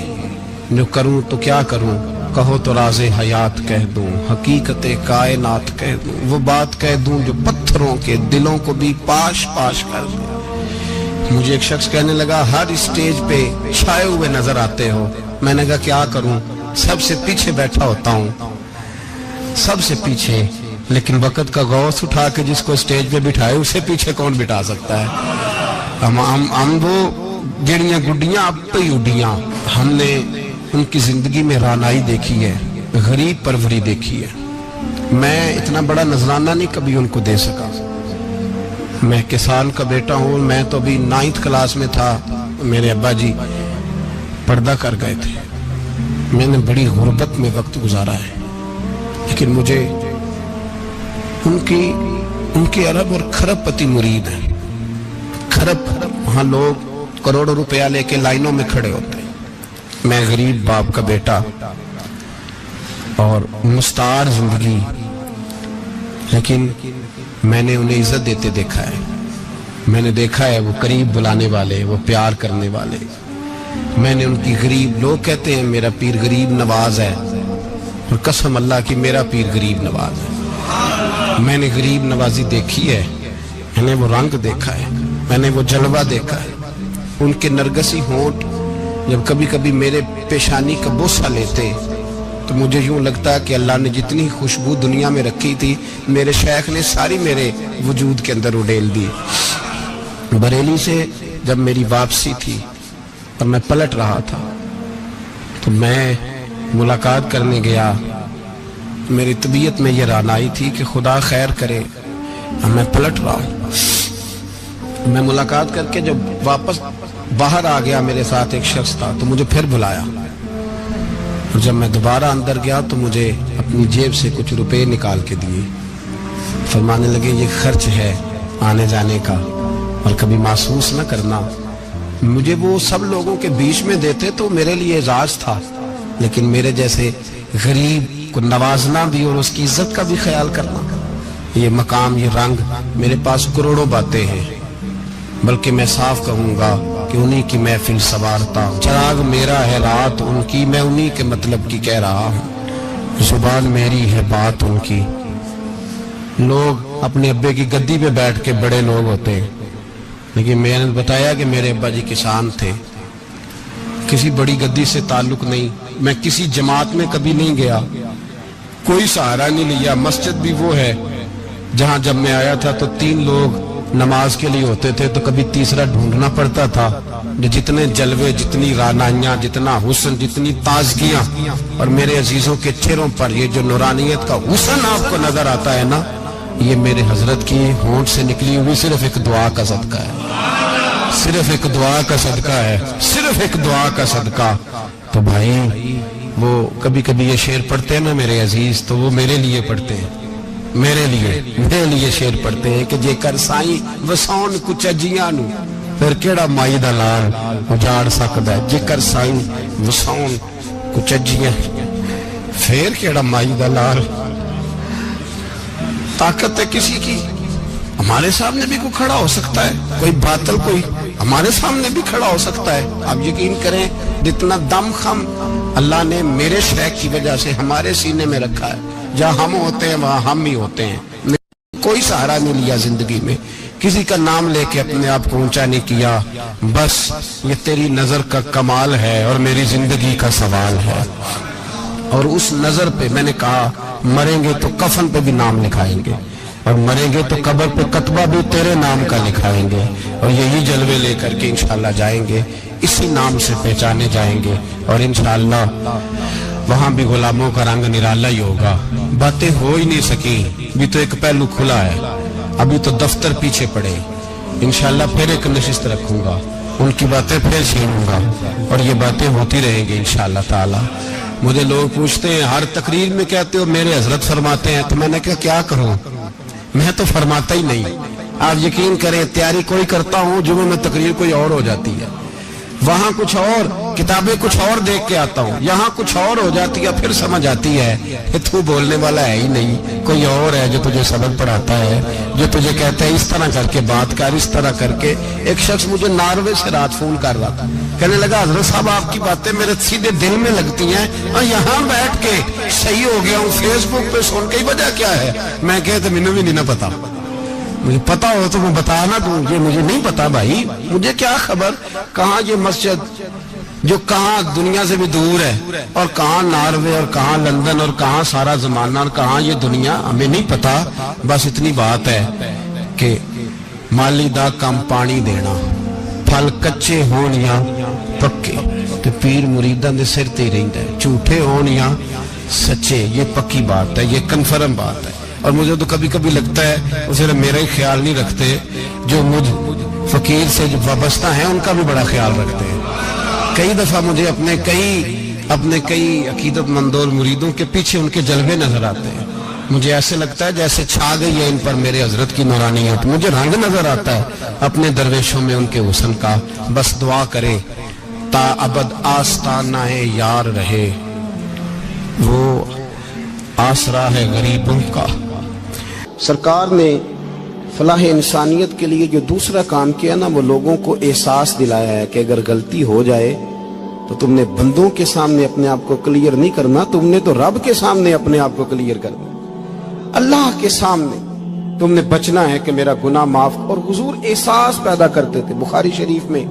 جو کروں تو کیا کروں، کہو تو راز حیات کہہ دوں، حقیقت کائنات کہہ دوں، وہ بات کہہ دوں جو پتھروں کے دلوں کو بھی پاش پاش کر دوں. مجھے ایک شخص کہنے لگا ہر اسٹیج پہ چھائے ہوئے نظر آتے ہو. میں نے کہا کیا کروں، سب سے پیچھے بیٹھا ہوتا ہوں، سب سے پیچھے. لیکن وقت کا غوث اٹھا کے جس کو اسٹیج پہ بٹھائے اسے پیچھے کون بٹھا سکتا ہے. ہم وہ جڑیاں گڈیاں اب پہ ہی اڈیاں. ہم نے ان کی زندگی میں رانائی دیکھی ہے، غریب پروری دیکھی ہے. میں اتنا بڑا نذرانہ نہیں کبھی ان کو دے سکا. میں کسان کا بیٹا ہوں. میں تو ابھی 9th کلاس میں تھا، میرے ابا جی پردہ کر گئے تھے. میں نے بڑی غربت میں وقت گزارا ہے. لیکن مجھے ان کی ارب اور کھرب پتی مرید ہیں. کھرب وہاں لوگ کروڑوں روپیہ لے کے لائنوں میں کھڑے ہوتے ہیں. میں غریب باپ کا بیٹا اور مستعار زندگی، لیکن میں نے انہیں عزت دیتے دیکھا ہے. میں نے دیکھا ہے وہ قریب بلانے والے، وہ پیار کرنے والے. میں نے ان کی غریب، لوگ کہتے ہیں میرا پیر غریب نواز ہے، اور قسم اللہ کی میرا پیر غریب نواز ہے. میں نے غریب نوازی دیکھی ہے، میں نے وہ رنگ دیکھا ہے، میں نے وہ جلوہ دیکھا ہے. ان کے نرگسی ہونٹ جب کبھی کبھی میرے پیشانی کا بوسہ لیتے تو مجھے یوں لگتا کہ اللہ نے جتنی خوشبو دنیا میں رکھی تھی میرے شیخ نے ساری میرے وجود کے اندر اڈیل دی. بریلی سے جب میری واپسی تھی اور میں پلٹ رہا تھا تو میں ملاقات کرنے گیا. میری طبیعت میں یہ رانائی تھی کہ خدا خیر کرے میں پلٹ رہا ہوں. میں ملاقات کر کے جب واپس باہر آ گیا، میرے ساتھ ایک شخص تھا تو مجھے پھر بلایا. اور جب میں دوبارہ اندر گیا تو مجھے اپنی جیب سے کچھ روپے نکال کے دیے. فرمانے لگے یہ خرچ ہے آنے جانے کا اور کبھی محسوس نہ کرنا. مجھے وہ سب لوگوں کے بیچ میں دیتے تو میرے لیے اعزاز تھا، لیکن میرے جیسے غریب کو نوازنا بھی اور اس کی عزت کا بھی خیال کرنا، یہ مقام، یہ رنگ. میرے پاس کروڑوں باتیں ہیں، بلکہ میں صاف کہوں گا کہ انہی کی محفل سوارتا ہوں. چراغ میرا ہے رات ان کی، میں انہی کے مطلب کی کہہ رہا ہوں. زبان میری ہے بات ان کی. لوگ اپنے ابے کی گدی پہ بیٹھ کے بڑے لوگ ہوتے ہیں، لیکن میں نے بتایا کہ میرے ابا جی کسان تھے. کسی بڑی گدی سے تعلق نہیں. میں کسی جماعت میں کبھی نہیں گیا، کوئی سہارا نہیں لیا. مسجد بھی وہ ہے جہاں جب میں آیا تھا تو 3 لوگ نماز کے لیے ہوتے تھے تو کبھی تیسرا ڈھونڈنا پڑتا تھا. جتنے جلوے، جتنی رانائیاں، جتنا حسن، جتنی تازگیاں، اور میرے عزیزوں کے چہروں پر یہ جو نورانیت کا حسن آپ کو نظر آتا ہے نا، یہ میرے حضرت کی ہونٹ سے نکلی ہوئی صرف ایک دعا کا صدقہ ہے. صرف ایک دعا کا صدقہ ہے، صرف ایک دعا کا صدقہ. تو بھائی وہ کبھی کبھی یہ شعر پڑھتے ہیں نا میرے عزیز، تو وہ میرے لیے پڑھتے ہیں، میرے لیے شعر پڑھتے ہیں کہ جے کر سائیں وسون کچھ اجیاں نو پھر کیڑا مائی دا لال اجاڑ سکدا ہے. جے کر سائیں وسون کچھ اجیاں پھر کیڑا مائی دا لال. طاقت ہے کسی کی، ہمارے سامنے بھی کوئی کھڑا ہو سکتا ہے، کوئی باطل کوئی ہمارے سامنے بھی کھڑا ہو سکتا ہے. آپ یقین کریں جتنا دم خم اللہ نے میرے شیخ کی وجہ سے ہمارے سینے میں رکھا ہے، جہاں ہم ہوتے ہیں وہاں ہم ہی ہوتے ہیں. کوئی سہارا نہیں لیا زندگی میں، کسی کا نام لے کے اپنے آپ کو اونچا نہیں کیا. بس یہ تیری نظر کا کمال ہے اور میری زندگی کا سوال ہے. اور اس نظر پہ میں نے کہا مریں گے تو کفن پہ بھی نام لکھائیں گے، اور مریں گے تو قبر پہ کتبہ بھی تیرے نام کا لکھائیں گے، اور یہی جلوے لے کر کے انشاءاللہ جائیں گے، اسی نام سے پہچانے جائیں گے. اور انشاءاللہ وہاں بھی غلاموں کا رنگ نرالا ہی ہوگا. باتیں ہو ہی نہیں سکی، بھی تو ایک پہلو کھلا ہے، ابھی تو دفتر پیچھے پڑے. انشاءاللہ پھر ایک نشست رکھوں گا، ان کی باتیں پھر چھینوں گا، اور یہ باتیں ہوتی رہیں گی انشاءاللہ تعالی. مجھے لوگ پوچھتے ہیں ہر تقریر میں کہتے ہو میرے حضرت فرماتے ہیں، تو میں نے کہا کیا کروں، میں تو فرماتا ہی نہیں. آپ یقین کریں تیاری کوئی کرتا ہوں، جمعے میں تقریر کوئی اور ہو جاتی ہے، وہاں کچھ اور کتابیں کچھ اور دیکھ کے آتا ہوں، یہاں کچھ اور ہو جاتی ہے. پھر سمجھ آتی ہے کہ تو بولنے والا ہے ہی نہیں، کوئی اور ہے جو تجھے سبق پڑھاتا ہے، جو تجھے کہتا ہے اس طرح کر کے بات کر، اس طرح کر کے. ایک شخص مجھے ناروے سے رات فون کر رہا تھا، کہنے لگا حضرت صاحب آپ کی باتیں میرے سیدھے دل میں لگتی ہیں، اور یہاں بیٹھ کے صحیح ہو گیا ہوں، فیس بک پہ سن کے وجہ کیا ہے. میں کہتا مجھے بھی نہیں پتا، مجھے پتا ہو تو میں بتا نہ دوں، یہ مجھے نہیں پتا بھائی، مجھے کیا خبر کہاں یہ مسجد جو کہاں دنیا سے بھی دور ہے، اور کہاں ناروے، اور کہاں لندن، اور کہاں سارا زمانہ، اور کہاں یہ دنیا، ہمیں نہیں پتا. بس اتنی بات ہے کہ مالی دا کم پانی دینا، پھل کچے ہون یا پکے، تو پیر مریداں دے سر تے رہندا ہے، جھوٹے ہون یا سچے. یہ پکی بات ہے، یہ کنفرم بات ہے. اور مجھے تو کبھی کبھی لگتا ہے وہ صرف میرا ہی خیال نہیں رکھتے، جو مجھ فقیر سے جو وابستہ ہیں ان کا بھی بڑا خیال رکھتے ہیں. کئی دفعہ مجھے اپنے کئی اپنے کئی عقیدت مندوں مریدوں کے پیچھے ان کے جلوے نظر آتے ہیں. مجھے ایسے لگتا ہے جیسے چھا گئی ہے ان پر میرے حضرت کی نورانیت. مجھے رنگ نظر آتا ہے اپنے درویشوں میں ان کے حسن کا. بس دعا کرے تا ابد آستانہ یار رہے، وہ آسرا ہے غریبوں کا. سرکار نے فلاح انسانیت کے لیے جو دوسرا کام کیا نا، وہ لوگوں کو احساس دلایا ہے کہ اگر غلطی ہو جائے تو تم نے بندوں کے سامنے اپنے آپ کو کلیئر نہیں کرنا، تم نے تو رب کے سامنے اپنے آپ کو کلیئر کرنا. اللہ کے سامنے تم نے بچنا ہے کہ میرا گناہ معاف. اور حضور احساس پیدا کرتے تھے. بخاری شریف میں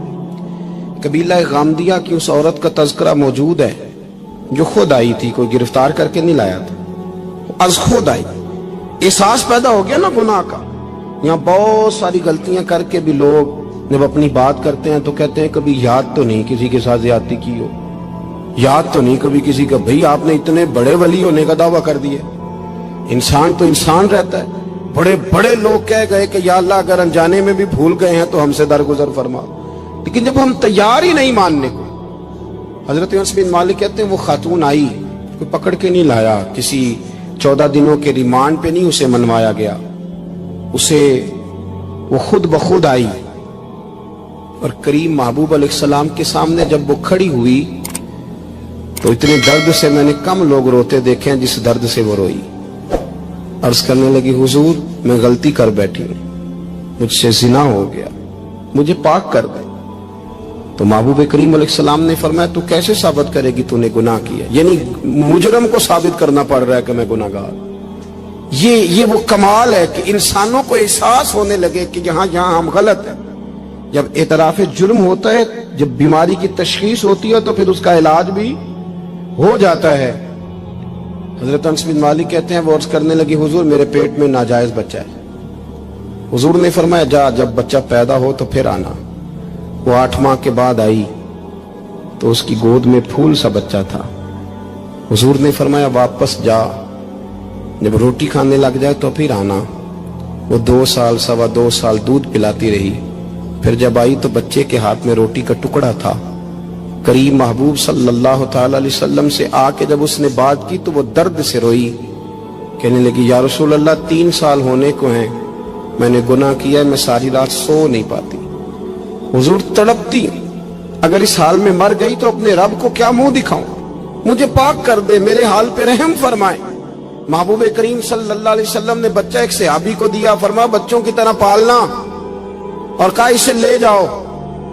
قبیلہ غامدیہ کی اس عورت کا تذکرہ موجود ہے جو خود آئی تھی، کوئی گرفتار کر کے نہیں لایا تھا، از خود آئی. احساس پیدا ہو گیا نا گناہ کا. یہاں بہت ساری غلطیاں کر کے بھی لوگ جب اپنی بات کرتے ہیں تو کہتے ہیں کبھی یاد تو نہیں کسی کے ساتھ زیادتی کی ہو، یاد تو نہیں کبھی کسی کا. بھئی آپ نے اتنے بڑے ولی ہونے کا دعویٰ کر دیا. انسان تو انسان رہتا ہے. بڑے بڑے لوگ کہہ گئے کہ یا اللہ اگر انجانے میں بھی بھول گئے ہیں تو ہم سے درگزر فرما. لیکن جب ہم تیار ہی نہیں ماننے کو. حضرت انس بن مالک کہتے ہیں وہ خاتون آئی، کوئی پکڑ کے نہیں لایا، کسی 14 دنوں کے ریمانڈ پہ نہیں اسے منوایا گیا، اسے وہ خود بخود آئی. اور کریم محبوب علیہ السلام کے سامنے جب وہ کھڑی ہوئی تو اتنے درد سے میں نے کم لوگ روتے دیکھے ہیں جس درد سے وہ روئی. عرض کرنے لگی حضور میں غلطی کر بیٹھی ہوں، مجھ سے زنا ہو گیا، مجھے پاک کر دے. تو محبوب کریم علیہ السلام نے فرمایا تو کیسے ثابت کرے گی تو نے گناہ کیا؟ یعنی مجرم کو ثابت کرنا پڑ رہا ہے کہ میں گناہ گار. یہ وہ کمال ہے کہ انسانوں کو احساس ہونے لگے کہ یہاں ہم غلط ہیں. جب اعتراف جرم ہوتا ہے، جب بیماری کی تشخیص ہوتی ہے تو پھر اس کا علاج بھی ہو جاتا ہے. حضرت انس بن مالک کہتے ہیں وہ عرض کرنے لگی حضور میرے پیٹ میں ناجائز بچہ ہے. حضور نے فرمایا جا جب بچہ پیدا ہو تو پھر آنا. وہ 8 ماہ کے بعد آئی تو اس کی گود میں پھول سا بچہ تھا. حضور نے فرمایا واپس جا، جب روٹی کھانے لگ جائے تو پھر آنا. وہ 2 سال 2.25 سال دودھ پلاتی رہی. پھر جب آئی تو بچے کے ہاتھ میں روٹی کا ٹکڑا تھا. کریم محبوب صلی اللہ تعالی علیہ وسلم سے آ کے جب اس نے بات کی تو وہ درد سے روئی، کہنے لگی یا رسول اللہ 3 سال ہونے کو ہیں، میں نے گناہ کیا ہے، میں ساری رات سو نہیں پاتی. حضور تڑپتی اگر اس حال میں مر گئی تو اپنے رب کو کیا منہ دکھاؤں، مجھے پاک کر دے، میرے حال پہ رحم فرمائے. محبوب کریم صلی اللہ علیہ وسلم نے بچہ ایک صحابی کو دیا، فرمایا بچوں کی طرح پالنا، اور کہا اسے لے جاؤ،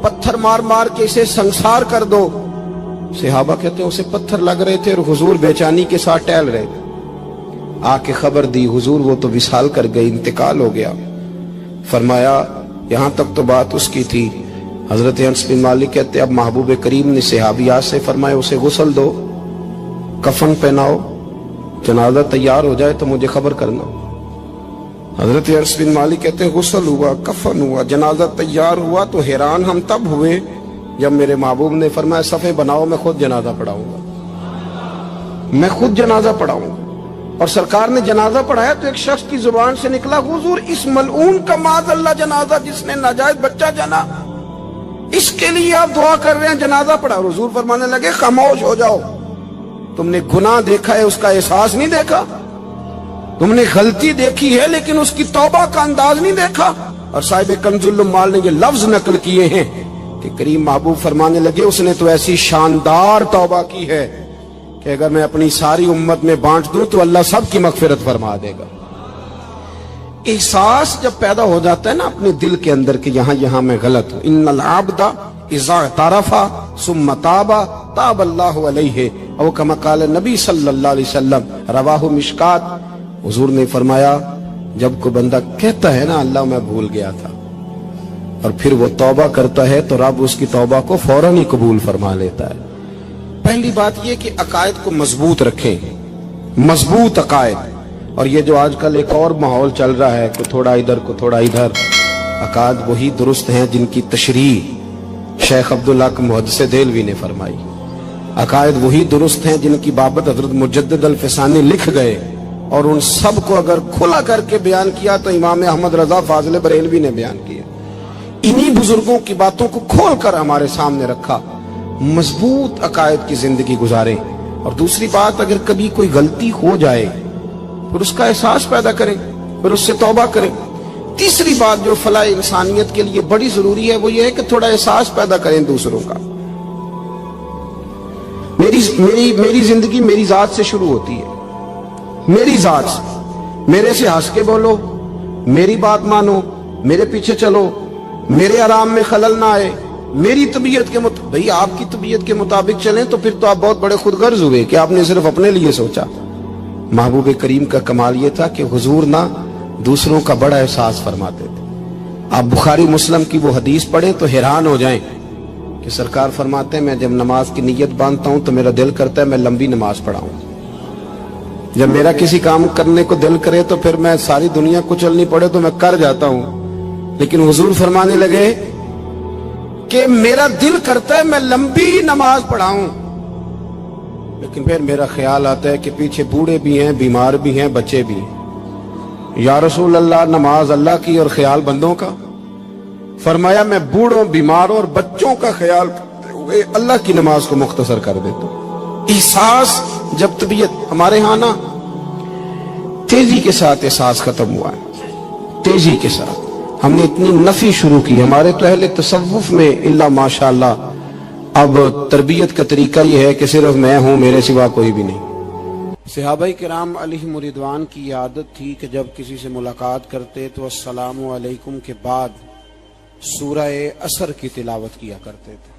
پتھر مار مار کے اسے سنسار کر دو. صحابہ کہتے ہیں اسے پتھر لگ رہے تھے اور حضور بیچانی کے ساتھ ٹہل رہے تھے. آ کے خبر دی حضور وہ تو وصال کر گئی، انتقال ہو گیا. فرمایا یہاں تک تو بات اس کی تھی. حضرت انس بن مالک کہتے اب محبوب کریم نے صحابیات سے فرمایا اسے غسل دو، کفن پہناؤ، جنازہ تیار ہو جائے تو مجھے خبر کرنا. حضرت انس بن مالک کہتے ہیں غسل ہوا، کفن ہوا، جنازہ تیار ہوا تو حیران ہم تب ہوئے جب میرے محبوب نے فرمایا صفے بناؤ، میں خود جنازہ پڑھاؤں گا، میں خود جنازہ پڑھاؤں گا. اور سرکار نے جنازہ پڑھایا تو ایک شخص کی زبان سے نکلا حضور اس ملعون کا معاذ اللہ جنازہ جس نے ناجائز بچہ جنا، اس کے لیے آپ دعا کر رہے ہیں، جنازہ پڑھا. حضور فرمانے لگے خاموش ہو جاؤ، تم نے گناہ دیکھا ہے اس کا احساس نہیں دیکھا، تم نے غلطی دیکھی ہے لیکن اس کی توبہ کا انداز نہیں دیکھا. اور صاحب کنز العمال نے یہ لفظ نقل کیے ہیں کہ کریم محبوب فرمانے لگے اس نے تو ایسی شاندار توبہ کی ہے کہ اگر میں اپنی ساری امت میں بانٹ دوں تو اللہ سب کی مغفرت فرما دے گا. احساس جب پیدا ہو جاتا ہے نا اپنے دل کے اندر کہ یہاں میں غلط ہوں. ان العبد اذا اعترف ثم تاب تاب اللہ علیہ او کما قال نبی صلی اللہ علیہ وسلم، رواہ مشکات. حضور نے فرمایا جب کوئی بندہ کہتا ہے نا اللہ میں بھول گیا تھا اور پھر وہ توبہ کرتا ہے تو رب اس کی توبہ کو فوراً ہی قبول فرما لیتا ہے. پہلی بات یہ کہ عقائد کو مضبوط رکھیں، مضبوط عقائد. اور یہ جو آج کل ایک اور ماحول چل رہا ہے، کوئی تھوڑا ادھر کو تھوڑا ادھر، عقائد وہی درست ہیں جن کی تشریح شیخ عبداللہ محدث دہلوی نے فرمائی. عقائد وہی درست ہیں جن کی بابت حضرت مجدد الفسانی لکھ گئے، اور ان سب کو اگر کھلا کر کے بیان کیا تو امام احمد رضا فاضل بریلوی نے بیان کیا. انہی بزرگوں کی باتوں کو کھول کر ہمارے سامنے رکھا. مضبوط عقائد کی زندگی گزاریں. اور دوسری بات، اگر کبھی کوئی غلطی ہو جائے پھر اس کا احساس پیدا کریں، پھر اس سے توبہ کریں. تیسری بات جو فلاح انسانیت کے لیے بڑی ضروری ہے وہ یہ ہے کہ تھوڑا احساس پیدا کریں دوسروں کا. میری زندگی میری ذات سے شروع ہوتی ہے. میری ذات سے، میرے سے ہنس کے بولو، میری بات مانو، میرے پیچھے چلو، میرے آرام میں خلل نہ آئے، میری طبیعت کے مطابق. بھئی آپ کی طبیعت کے مطابق چلیں تو پھر تو آپ بہت بڑے خود غرض ہوئے کہ آپ نے صرف اپنے لیے سوچا. محبوب کریم کا کمال یہ تھا کہ حضور نہ دوسروں کا بڑا احساس فرماتے تھے. آپ بخاری مسلم کی وہ حدیث پڑھیں تو حیران ہو جائیں کہ سرکار فرماتے ہیں میں جب نماز کی نیت باندھتا ہوں تو میرا دل کرتا ہے میں لمبی نماز پڑھاؤں. جب میرا کسی کام کرنے کو دل کرے تو پھر میں ساری دنیا کچلنی پڑے تو میں کر جاتا ہوں. لیکن حضور فرمانے لگے کہ میرا دل کرتا ہے میں لمبی نماز پڑھاؤں، لیکن پھر میرا خیال آتا ہے کہ پیچھے بوڑھے بھی ہیں، بیمار بھی ہیں، بچے بھی ہیں. یا رسول اللہ، نماز اللہ کی اور خیال بندوں کا. فرمایا میں بوڑھوں، بیماروں اور بچوں کا خیال کرتے ہوئے اللہ کی نماز کو مختصر کر دیتا ہوں. احساس جب طبیعت ہمارے ہاں نا تیزی کے ساتھ احساس ختم ہوا ہے. تیزی کے ساتھ ہم نے اتنی نفی شروع کی. ہمارے تو اہل تصوف میں اللہ ماشاءاللہ اب تربیت کا طریقہ یہ ہے کہ صرف میں ہوں، میرے سوا کوئی بھی نہیں. صحابہ کرام علیہم رضوان کی عادت تھی کہ جب کسی سے ملاقات کرتے تو السلام علیکم کے بعد سورہ عصر کی تلاوت کیا کرتے تھے.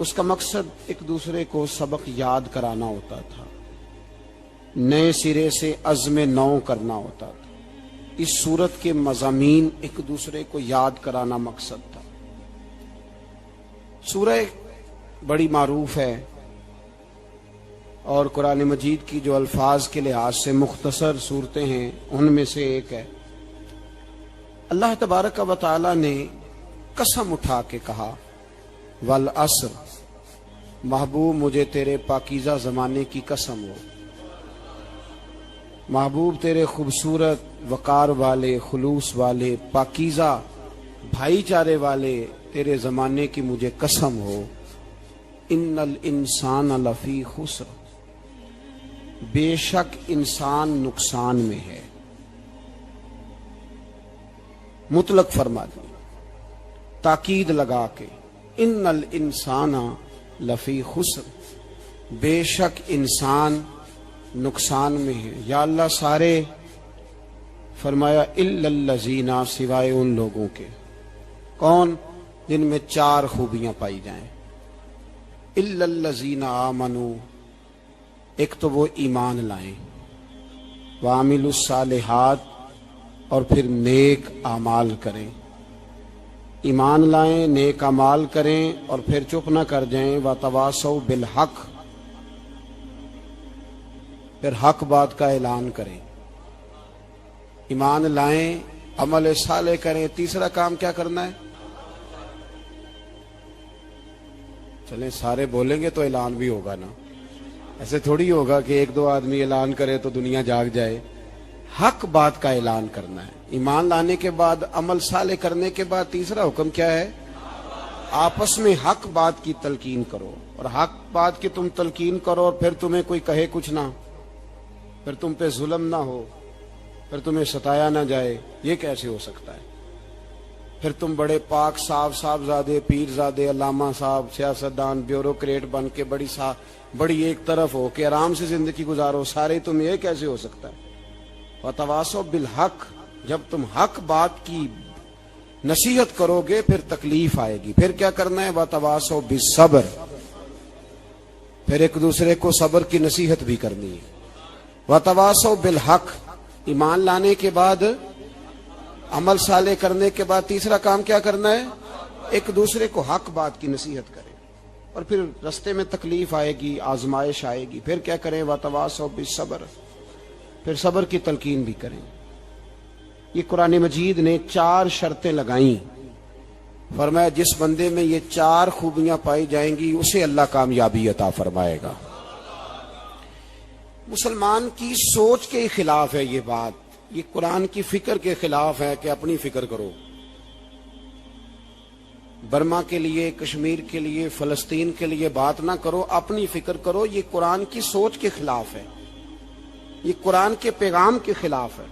اس کا مقصد ایک دوسرے کو سبق یاد کرانا ہوتا تھا، نئے سرے سے عزم نو کرنا ہوتا تھا. اس سورت کے مضامین ایک دوسرے کو یاد کرانا مقصد تھا. سورہ بڑی معروف ہے اور قرآن مجید کی جو الفاظ کے لحاظ سے مختصر صورتیں ہیں ان میں سے ایک ہے. اللہ تبارک و تعالی نے قسم اٹھا کے کہا والعصر، محبوب مجھے تیرے پاکیزہ زمانے کی قسم ہو. محبوب تیرے خوبصورت وقار والے، خلوص والے، پاکیزہ بھائی چارے والے تیرے زمانے کی مجھے قسم ہو. ان الانسان لفی خسر، بے شک انسان نقصان میں ہے. مطلق فرما دی، تاکید لگا کے، ان الانسان لفی خسر، بے شک انسان نقصان میں ہے. یا اللہ سارے، فرمایا الا الذین، سوائے ان لوگوں کے. کون؟ جن میں چار خوبیاں پائی جائیں. الا الذین آمنوا، ایک تو وہ ایمان لائیں، وعملوا الصالحات، اور پھر نیک اعمال کریں. ایمان لائیں، نیک اعمال کریں اور پھر چپ نہ کر جائیں. وتواصوا بالحق، پھر حق بات کا اعلان کریں. ایمان لائیں، عمل صالح کریں. تیسرا کام کیا کرنا ہے؟ چلیں سارے بولیں گے تو اعلان بھی ہوگا نا. ایسے تھوڑی ہوگا کہ ایک دو آدمی اعلان کرے تو دنیا جاگ جائے. حق بات کا اعلان کرنا ہے. ایمان لانے کے بعد، عمل صالح کرنے کے بعد تیسرا حکم کیا ہے؟ آپس میں حق بات کی تلقین کرو. اور حق بات کی تم تلقین کرو اور پھر تمہیں کوئی کہے کچھ نہ، پھر تم پہ ظلم نہ ہو، پھر تمہیں ستایا نہ جائے. یہ کیسے ہو سکتا ہے؟ پھر تم بڑے پاک صاحبزادے، پیرزادے، علامہ صاحب، سیاستدان، بیوروکریٹ بن کے بڑی ایک طرف ہو کہ آرام سے زندگی گزارو سارے. تم یہ کیسے ہو سکتا ہے؟ وتواصوا بالحق، جب تم حق بات کی نصیحت کرو گے پھر تکلیف آئے گی. پھر کیا کرنا ہے؟ وتواصوا بالصبر، پھر ایک دوسرے کو صبر کی نصیحت بھی کرنی ہے. وتواصوا بالحق، ایمان لانے کے بعد، عمل صالح کرنے کے بعد تیسرا کام کیا کرنا ہے؟ ایک دوسرے کو حق بات کی نصیحت کریں. اور پھر رستے میں تکلیف آئے گی، آزمائش آئے گی، پھر کیا کریں؟ وتواصوا بالصبر، پھر صبر کی تلقین بھی کریں. یہ قرآن مجید نے 4 شرطیں لگائیں. فرمایا جس بندے میں یہ 4 خوبیاں پائی جائیں گی اسے اللہ کامیابی عطا فرمائے گا. مسلمان کی سوچ کے خلاف ہے یہ بات. یہ قرآن کی فکر کے خلاف ہے کہ اپنی فکر کرو. برما کے لیے، کشمیر کے لیے، فلسطین کے لیے بات نہ کرو، اپنی فکر کرو۔ یہ قرآن کی سوچ کے خلاف ہے، یہ قرآن کے پیغام کے خلاف ہے۔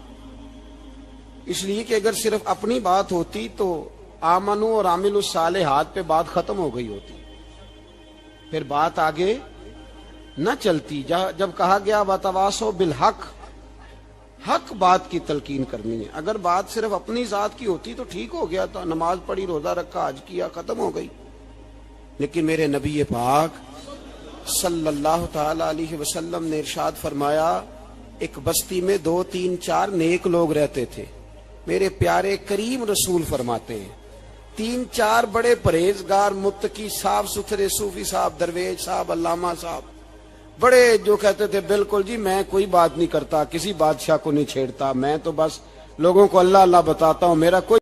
اس لیے کہ اگر صرف اپنی بات ہوتی تو آمنو اور عامل الصالحات پہ بات ختم ہو گئی ہوتی، پھر بات آگے نہ چلتی۔ جب کہا گیا وتواصوا بالحق، حق بات کی تلقین کرنی ہے۔ اگر بات صرف اپنی ذات کی ہوتی تو ٹھیک ہو گیا تھا، نماز پڑھی، روزہ رکھا، حج کیا، ختم ہو گئی۔ لیکن میرے نبی پاک صلی اللہ تعالی علیہ وسلم نے ارشاد فرمایا، ایک بستی میں 2 3 4 نیک لوگ رہتے تھے۔ میرے پیارے کریم رسول فرماتے ہیں 3 4 بڑے پرہیزگار، متقی، صاف ستھرے صوفی صاحب، درویش صاحب، علامہ صاحب، بڑے جو کہتے تھے بالکل جی میں کوئی بات نہیں کرتا، کسی بادشاہ کو نہیں چھیڑتا، میں تو بس لوگوں کو اللہ اللہ بتاتا ہوں، میرا کوئی